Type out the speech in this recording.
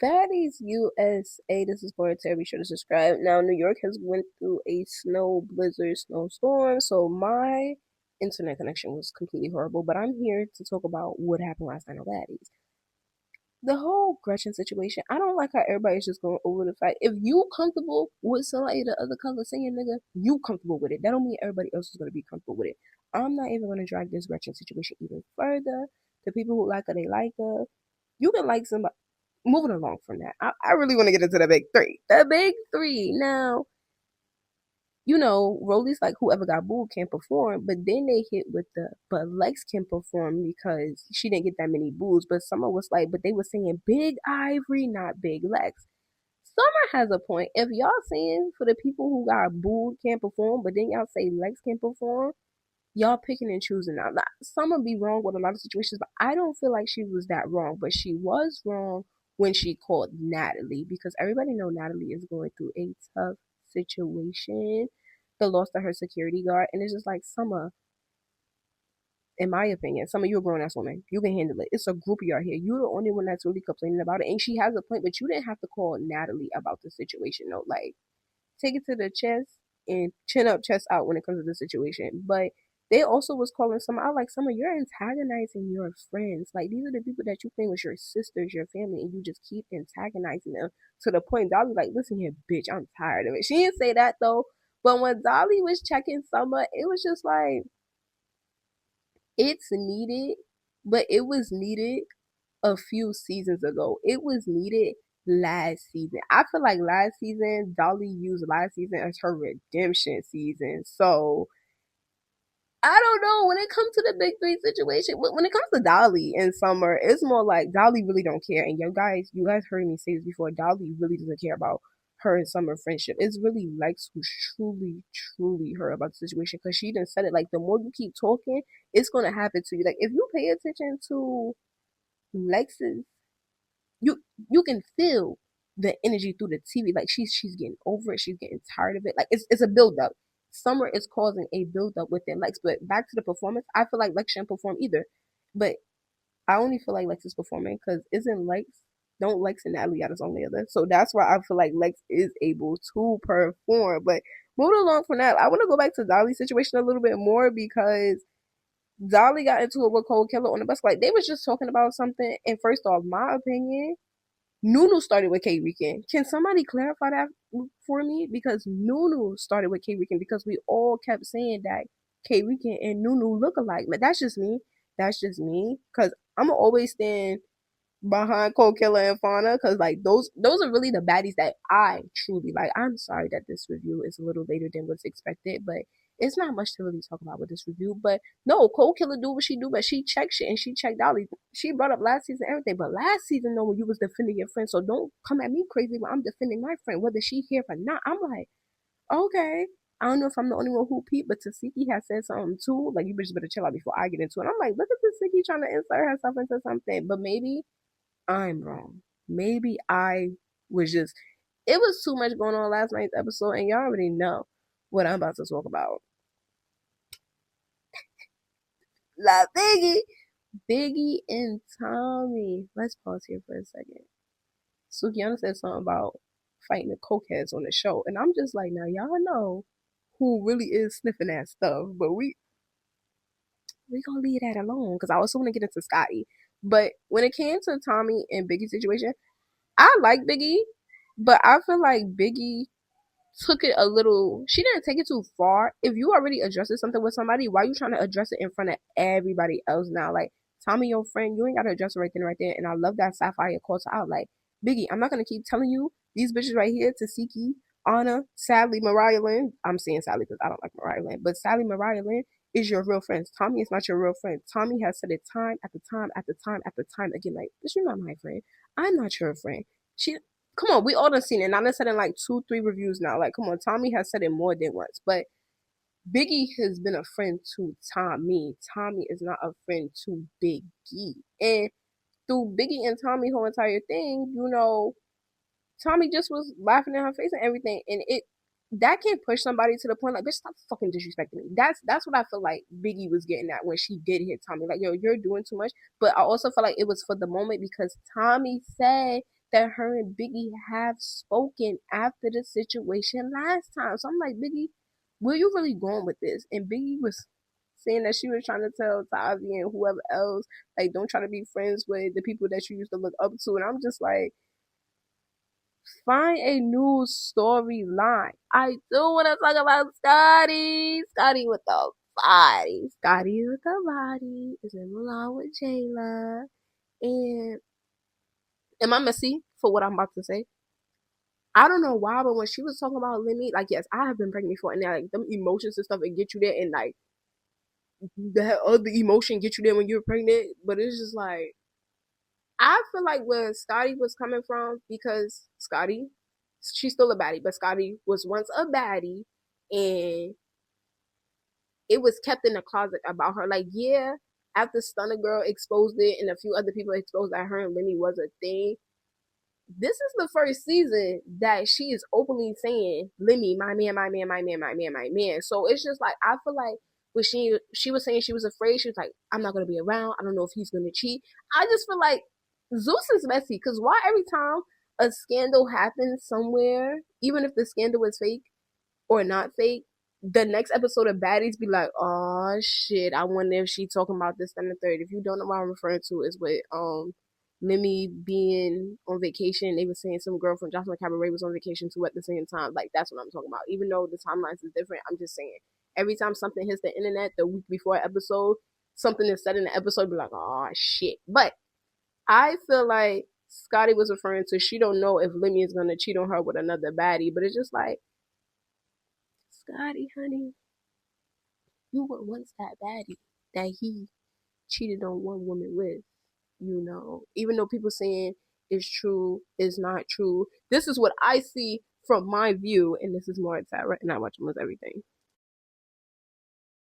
Baddies USA. This is for Terra. Be sure to subscribe. Now, New York has went through a snow blizzard, snowstorm, so my internet connection was completely horrible. But I'm here to talk about what happened last night on Baddies. The whole Gretchen situation. I don't like how everybody's just going over the fact. If you comfortable with somebody the other color saying nigga, you comfortable with it. That don't mean everybody else is gonna be comfortable with it. I'm not even gonna drag this Gretchen situation even further. The people who like her, they like her. You can like somebody. Moving along from that, I really want to get into the big three. The big three. Now, Rolly's like whoever got booed can't perform, but then they hit with but Lex can perform because she didn't get that many boos. But Summer was like, but they were saying Big Ivory, not Big Lex. Summer has a point. If y'all saying for the people who got booed can't perform, but then y'all say Lex can perform, y'all picking and choosing now. Some will be wrong with a lot of situations, but I don't feel like she was that wrong. But she was wrong when she called Natalie because everybody know Natalie is going through a tough situation. The loss of her security guard, and it's just like Summer. In my opinion, Summer, you're a grown ass woman. You can handle it. It's a group of y'all here. You're the only one that's really complaining about it, and she has a point. But you didn't have to call Natalie about the situation. No, like take it to the chest and chin up, chest out when it comes to the situation. But they also was calling some out like, Summer, you're antagonizing your friends. Like these are the people that you claim was your sisters, your family, and you just keep antagonizing them to the point Dolly like, listen here, bitch, I'm tired of it. She didn't say that though. But when Dolly was checking Summer, it was just like it's needed, but it was needed a few seasons ago. It was needed last season. I feel like last season, Dolly used last season as her redemption season. So I don't know. When it comes to the big three situation, when it comes to Dolly and Summer, it's more like Dolly really don't care. And you guys heard me say this before. Dolly really doesn't care about her and Summer friendship. It's really Lex who's truly, truly her about the situation because she done said it. Like the more you keep talking, it's gonna happen to you. Like if you pay attention to Lex's you you can feel the energy through the TV. Like she's getting over it. She's getting tired of it. Like it's a build up. Summer is causing a build up within Lex. But back to the performance, I feel like Lex shouldn't perform either. But I only feel like Lex is performing because isn't Lex don't Lex and Natalie got his own other. So that's why I feel like Lex is able to perform. But moving along from that, I want to go back to Dolly's situation a little bit more because Dolly got into it with Cold Killer on the bus. Like they was just talking about something. And first off, my opinion, Nunu started with K Weekend. Can somebody clarify that for me? Because Nunu started with K Weekend because we all kept saying that K Weekend and Nunu look alike. But that's just me. That's just me. Because I'm going to always stand behind Cold Killer and Fauna because like those are really the baddies that I truly like. I'm sorry that this review is a little later than what's expected, but it's not much to really talk about with this review. But no, Cold Killer do what she do, but she checked shit and she checked Dolly. She brought up last season everything, but last season though when you was defending your friend, so don't come at me crazy when I'm defending my friend, whether she here or not. I'm like, okay. I don't know if I'm the only one who peeped, but Tasiki has said something too. Like, you bitches better chill out before I get into it. I'm like, look at Tasiki trying to insert herself into something. But maybe I'm wrong. Maybe I was just it was too much going on last night's episode, and y'all already know what I'm about to talk about. La Biggie. Biggie and Tommy. Let's pause here for a second. Sukiana said something about fighting the cokeheads on the show, and I'm just like, now y'all know who really is sniffing that stuff, but we gonna leave that alone because I also want to get into Scotty. But when it came to Tommy and Biggie's situation, I like Biggie, but I feel like Biggie took it a little. She didn't take it too far. If you already addressed something with somebody, why are you trying to address it in front of everybody else now? Like Tommy, your friend, you ain't gotta address it right then, right there. And I love that Sapphire calls her out. Like Biggie, I'm not gonna keep telling you these bitches right here, Tasiki, Anna, Sally, Mariah Lynn. I'm saying Sally because I don't like Mariah Lynn, but Sally, Mariah Lynn is your real friends. Tommy is not your real friend. Tommy has said it time after time after time after time again. Like, bitch, you're not my friend. I'm not your friend. She come on, we all done seen it. And I done said it in like 2, 3 reviews now. Like, come on, Tommy has said it more than once. But Biggie has been a friend to Tommy. Tommy is not a friend to Biggie. And through Biggie and Tommy whole entire thing, Tommy just was laughing in her face and everything. And it that can push somebody to the point like, bitch, stop fucking disrespecting me. That's what I feel like Biggie was getting at when she did hit Tommy. Like, yo, you're doing too much. But I also feel like it was for the moment because Tommy said that her and Biggie have spoken after the situation last time. So I'm like, Biggie, where you really going with this? And Biggie was saying that she was trying to tell Tavi and whoever else, like, don't try to be friends with the people that you used to look up to. And I'm just like, find a new storyline. I do want to talk about Scotty. Scotty with the body. Scotty with the body is in Milan with Jayla. And am I messy for what I'm about to say? I don't know why, but when she was talking about Lemmy, like, yes, I have been pregnant before, and like them emotions and stuff, it get you there, and like that other emotion get you there when you're pregnant. But it's just like I feel like where Scotty was coming from, because Scotty, she's still a baddie, but Scotty was once a baddie, and it was kept in the closet about her. Like, yeah, after Stunner Girl exposed it, and a few other people exposed that her and Lemmy was a thing, this is the first season that she is openly saying, Lemmy, my man, my man, my man, my man, my man. So it's just like, I feel like when she was saying she was afraid, she was like, I'm not gonna be around, I don't know if he's gonna cheat. I just feel like Zeus is messy, because why every time a scandal happens somewhere, even if the scandal is fake or not fake, the next episode of Baddies be like, oh shit, I wonder if she talking about this and the third. If you don't know what I'm referring to, is with Lemmy being on vacation. They were saying some girl from Jocelyn Cabaret was on vacation too at the same time. Like, that's what I'm talking about. Even though the timelines is different, I'm just saying every time something hits the internet the week before an episode, something is said in the episode, be like, oh shit. But I feel like Scotty was referring to, she don't know if Lemmy is gonna cheat on her with another baddie, but it's just like, Scotty, honey, you were once that baddie that he cheated on one woman with, even though people saying it's true, it's not true. This is what I see from my view, and this is more Terra, and I watch almost everything.